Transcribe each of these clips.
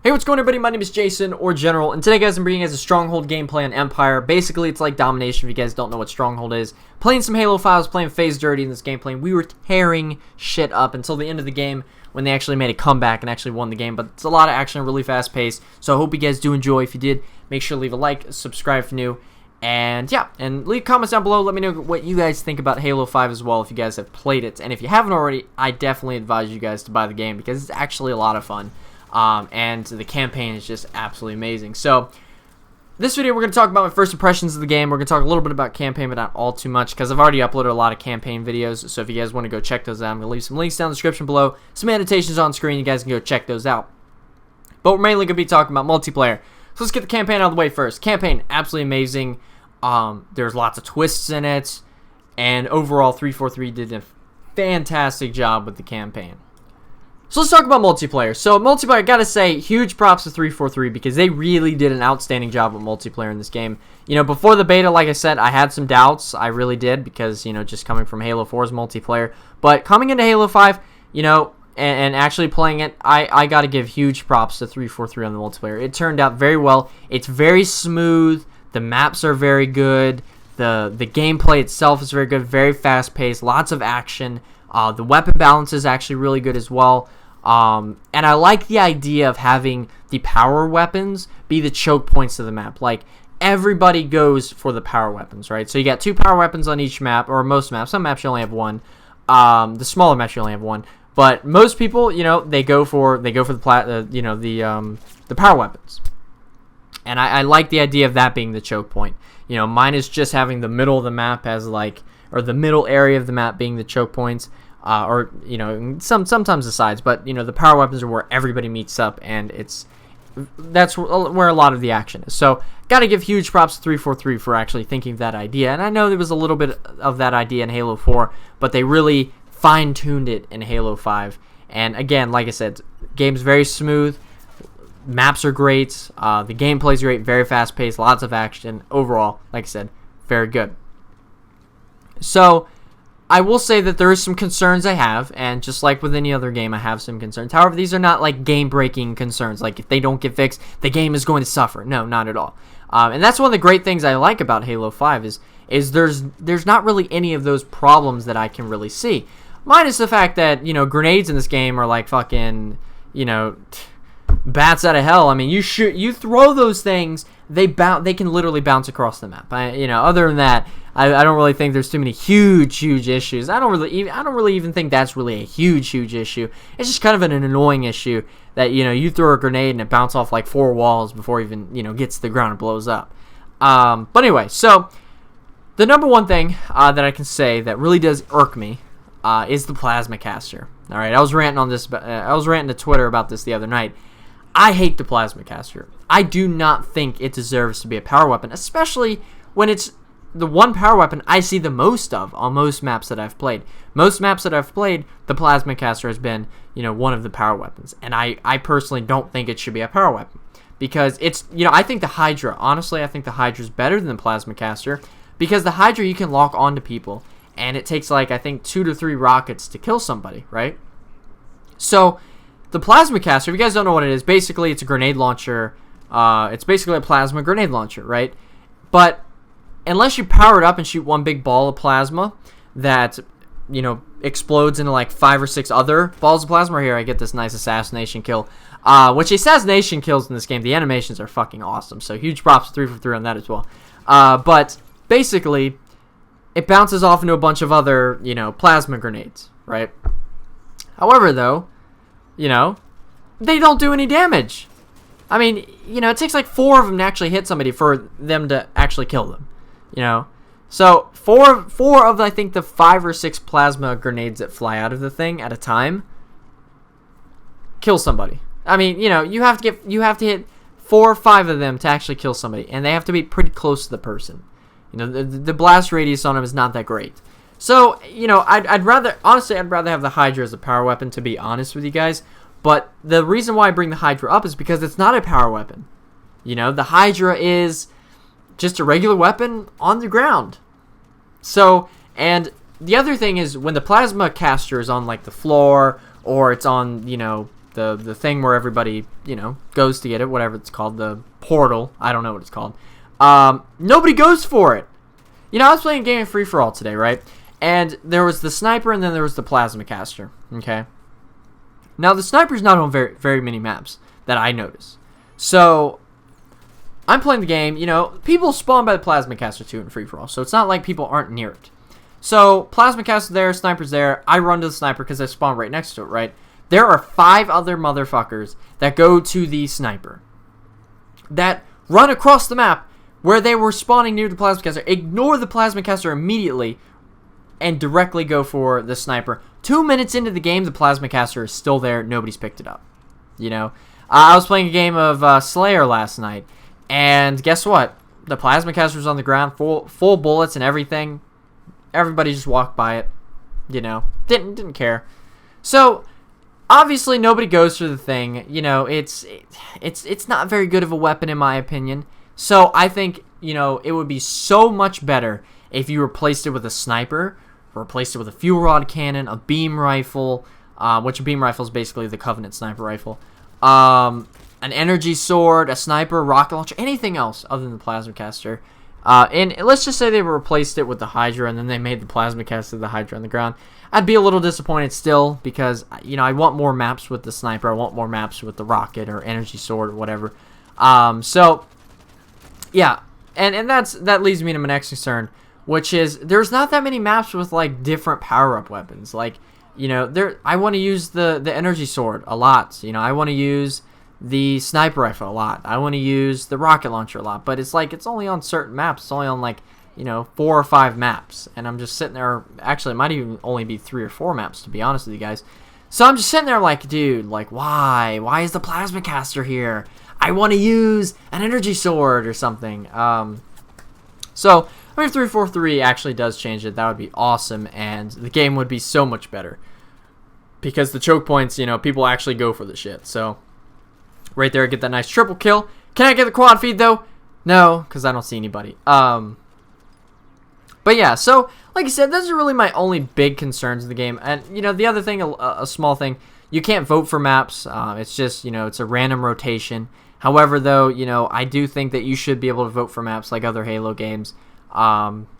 Hey, what's going on, everybody? My name is Jason, or General, and today, guys, I'm bringing you guys a Stronghold gameplay on Empire. Basically, it's like Domination, if you guys don't know what Stronghold is. Playing some Halo 5, I was playing FaZe dirty in this gameplay, and we were tearing shit up until the end of the game when they actually made a comeback and actually won the game. But it's a lot of action, really fast paced, so I hope you guys do enjoy. If you did, make sure to leave a like, subscribe if new, and yeah, and leave comments down below. Let me know what you guys think about Halo 5 as well, if you guys have played it. And if you haven't already, I definitely advise you guys to buy the game because it's actually a lot of fun. And the campaign is just absolutely amazing. So, this video we're going to talk about my first impressions of the game. We're going to talk a little bit about campaign, but not all too much, because I've already uploaded a lot of campaign videos. So if you guys want to go check those out, I'm going to leave some links down in the description below. Some annotations on screen. You guys can go check those out. But we're mainly going to be talking about multiplayer. So let's get the campaign out of the way first. Campaign, absolutely amazing. There's lots of twists in it. And overall, 343 did a fantastic job with the campaign. So let's talk about multiplayer. So multiplayer, I gotta say, huge props to 343 because they really did an outstanding job with multiplayer in this game. You know, before the beta, like I said, I had some doubts. I really did because, you know, just coming from Halo 4's multiplayer. But coming into Halo 5, you know, and actually playing it, I gotta give huge props to 343 on the multiplayer. It turned out very well. It's very smooth. The maps are very good. The gameplay itself is very good. Very fast-paced. Lots of action. The weapon balance is actually really good as well. And I like the idea of having the power weapons be the choke points of the map. Like, everybody goes for the power weapons, right? So you got 2 power weapons on each map, or most maps. Some maps you only have 1. The smaller maps you only have 1. But most people, you know, they go for the power weapons. And I like the idea of that being the choke point. You know, mine is just having the middle of the map as like, or the middle area of the map being the choke points. Or, you know, sometimes the sides, but, you know, the power weapons are where everybody meets up, and that's where a lot of the action is. So, gotta give huge props to 343 for actually thinking of that idea, and I know there was a little bit of that idea in Halo 4, but they really fine-tuned it in Halo 5, and again, like I said, game's very smooth, maps are great, the gameplay's great, very fast-paced, lots of action, overall, like I said, very good. So, I will say that there is some concerns I have, and just like with any other game, I have some concerns. However, these are not like game-breaking concerns. Like, if they don't get fixed, the game is going to suffer. No, not at all. And that's one of the great things I like about Halo 5 is there's not really any of those problems that I can really see. Minus the fact that, you know, grenades in this game are like fucking, you know, bats out of hell. I mean, you throw those things, they can literally bounce across the map. You know, other than that, I don't really think there's too many huge issues. I don't really even think that's really a huge issue. It's just kind of an annoying issue that, you know, you throw a grenade and it bounces off like 4 walls before it even, you know, gets to the ground and blows up. But anyway, so the number one thing that I can say that really does irk me is the plasma caster. All right, I was ranting on this. I was ranting to Twitter about this the other night. I hate the plasma caster. I do not think it deserves to be a power weapon, especially when it's the one power weapon I see the most of on most maps that I've played. Most maps that I've played, the plasma caster has been, you know, one of the power weapons. And I personally don't think it should be a power weapon. Because it's, you know, I think the Hydra, honestly, I think the Hydra is better than the plasma caster. Because the Hydra, you can lock onto people. And it takes, like, I think 2 to 3 rockets to kill somebody, right? So, the plasma caster, if you guys don't know what it is, basically it's a grenade launcher. It's basically a plasma grenade launcher, right? But unless you power it up and shoot one big ball of plasma that, you know, explodes into like 5 or 6 other balls of plasma. Here I get this nice assassination kill. Which assassination kills in this game, the animations are fucking awesome. So huge props to 343 on that as well. But basically, it bounces off into a bunch of other, you know, plasma grenades, right? However, though, you know, they don't do any damage. I mean, you know, it takes like 4 of them to actually hit somebody for them to actually kill them. You know, so four of I think the 5 or 6 plasma grenades that fly out of the thing at a time kill somebody. I mean, you know, you have to hit 4 or 5 of them to actually kill somebody, and they have to be pretty close to the person. You know, the blast radius on them is not that great. So, you know, I'd rather have the Hydra as a power weapon, to be honest with you guys. But the reason why I bring the Hydra up is because it's not a power weapon. You know, the Hydra is just a regular weapon on the ground. So, and the other thing is when the plasma caster is on like the floor or it's on, you know, the thing where everybody, you know, goes to get it, whatever it's called, the portal. I don't know what it's called. Nobody goes for it. You know, I was playing a game of free-for-all today, right? And there was the sniper, and then there was the plasma caster, okay? Now, the sniper's not on very, very many maps that I notice. So, I'm playing the game, you know, people spawn by the plasma caster too in free-for-all, so it's not like people aren't near it. So, plasma caster there, sniper's there, I run to the sniper because I spawn right next to it, right? There are 5 other motherfuckers that go to the sniper, that run across the map where they were spawning near the plasma caster, ignore the plasma caster immediately, and directly go for the sniper. 2 minutes into the game, the plasma caster is still there, nobody's picked it up, you know? I was playing a game of Slayer last night, and guess what? The plasma caster was on the ground, full bullets and everything. Everybody just walked by it, you know, didn't care. So obviously nobody goes for the thing. You know, it's not very good of a weapon in my opinion. So I think, you know, it would be so much better if you replaced it with a sniper, replaced it with a fuel rod cannon, a beam rifle, which a beam rifle is basically the Covenant sniper rifle, an energy sword, a sniper, rocket launcher, anything else other than the plasma caster. And let's just say they replaced it with the Hydra, and then they made the plasma caster the Hydra on the ground. I'd be a little disappointed still because, you know, I want more maps with the sniper. I want more maps with the rocket or energy sword or whatever. So, yeah, and that leads me to my next concern, which is there's not that many maps with, like, different power-up weapons. Like, you know, I want to use the energy sword a lot. You know, I want to use the sniper rifle a lot. I want to use the rocket launcher a lot, but it's like it's only on certain maps. It's only on, like, you know, 4 or 5 maps, and I'm just sitting there. Actually, it might even only be 3 or 4 maps, to be honest with you guys. So I'm just sitting there like, dude, like, why is the plasma caster here? I want to use an energy sword or something. So I mean, if 343 actually does change it, that would be awesome, and the game would be so much better because the choke points, you know, people actually go for the shit. So right there, get that nice triple kill. Can I get the quad feed, though? No, because I don't see anybody. But yeah, so, like I said, those are really my only big concerns in the game. And, you know, the other thing, a small thing, you can't vote for maps. It's just, you know, it's a random rotation. However, though, you know, I do think that you should be able to vote for maps like other Halo games.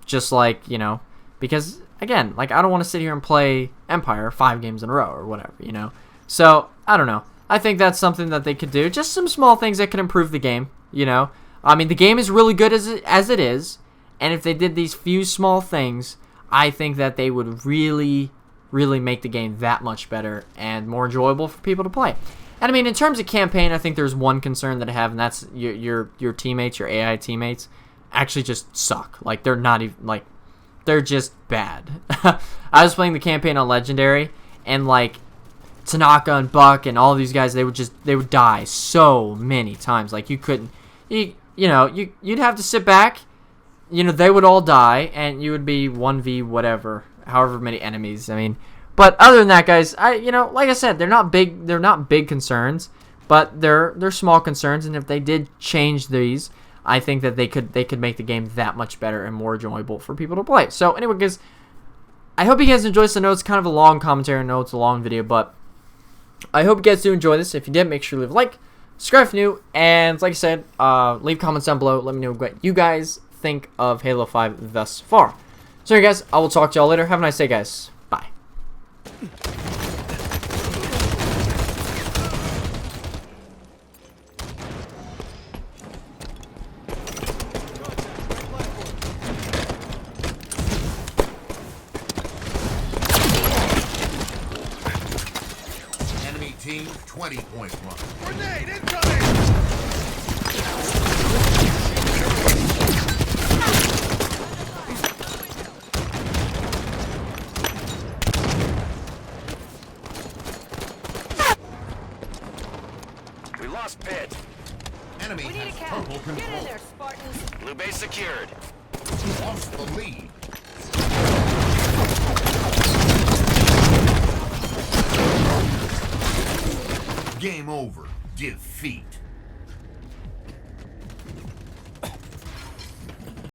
Just like, you know, because, again, like, I don't want to sit here and play Empire 5 games in a row or whatever, you know. So, I don't know. I think that's something that they could do. Just some small things that could improve the game, you know. I mean, the game is really good as it is, and if they did these few small things, I think that they would really, really make the game that much better and more enjoyable for people to play. And I mean, in terms of campaign, I think there's one concern that I have, and that's your teammates, your AI teammates, actually just suck. Like, they're not even, like, they're just bad. I was playing the campaign on Legendary, and, like, Tanaka and Buck and all these guys, they would die so many times. Like, you couldn't, you'd have to sit back, you know, they would all die, and you would be 1v whatever, however many enemies. I mean, but other than that, guys, you know, like I said, they're not big concerns, but they're small concerns, and if they did change these, I think that they could make the game that much better and more enjoyable for people to play. So anyway, guys, I hope you guys enjoyed this. I know it's kind of a long commentary, I know it's a long video, but I hope you guys do enjoy this. If you did, make sure to leave a like, subscribe if you're new, and like I said, leave comments down below. Let me know what you guys think of Halo 5 thus far. So guys, I will talk to y'all later. Have a nice day, guys. Bye. Enemy team 20-point run. Grenade incoming! We lost Pit. Enemy We need a has cap. purple Get in control. there, Spartans. Blue base secured. Lost the lead. Game over. Defeat.